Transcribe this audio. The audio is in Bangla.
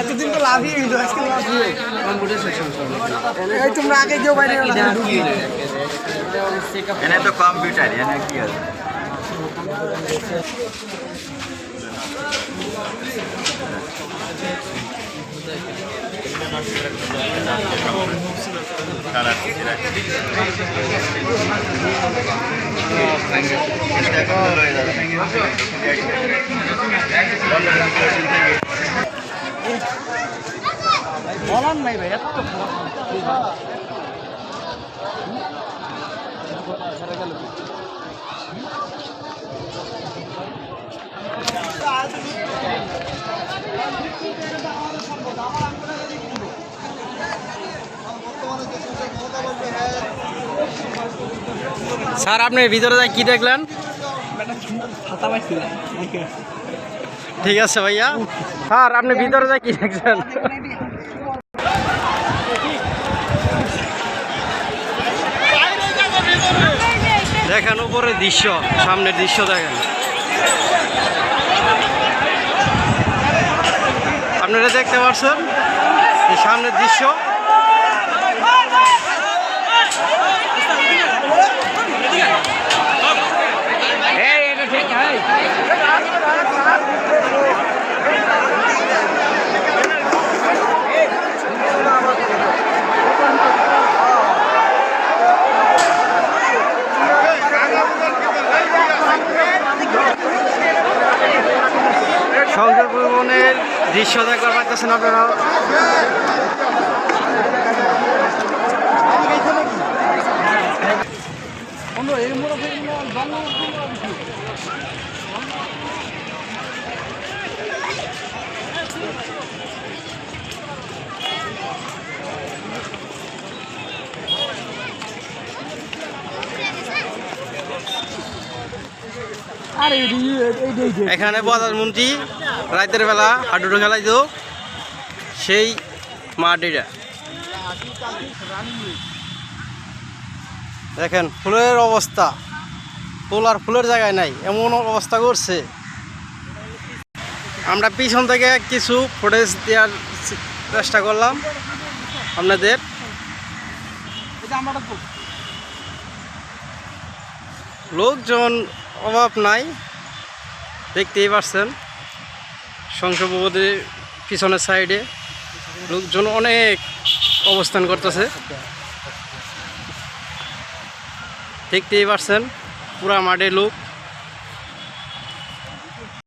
এতদিন তো লাভই হইলো, আজকে লাভ হইলো। এই তোমরা আগে কেউ বাইরে এনে তো কম্পিউটার এনে কি আছে বলার নাই ভাই, এত স্যার আপনি ভিতরে যাই কি দেখলেন? ঠিক আছে ভাইয়া। স্যার আপনি ভিতরে যাই কি দেখছেন? দেখেন উপরের দৃশ্য, সামনের দৃশ্য দেখেন। আপনারা দেখতে পাচ্ছেন এই সামনের দৃশ্য। সংযোগ ভবনের দৃশ্য দেখবার পাচ্ছেন আপনারা। এখানে প্রধানমন্ত্রী রাতের বেলা হাডুডু খেলাইতো, সেই মাঠ এটা। দেখেন ফুলের অবস্থা, ফুল আর ফুলের জায়গায় নাই, এমন অবস্থা করছে। আমরা পিছন থেকে কিছু ফুটেজ দেওয়ার চেষ্টা করলাম আপনাদের। লোকজন অভাব নাই, দেখতেই পাচ্ছেন সংসদ ভবনের পিছনের সাইডে লোকজন অনেক অবস্থান করতেছে, দেখতেই পাচ্ছেন পুরা মাঠে লোক।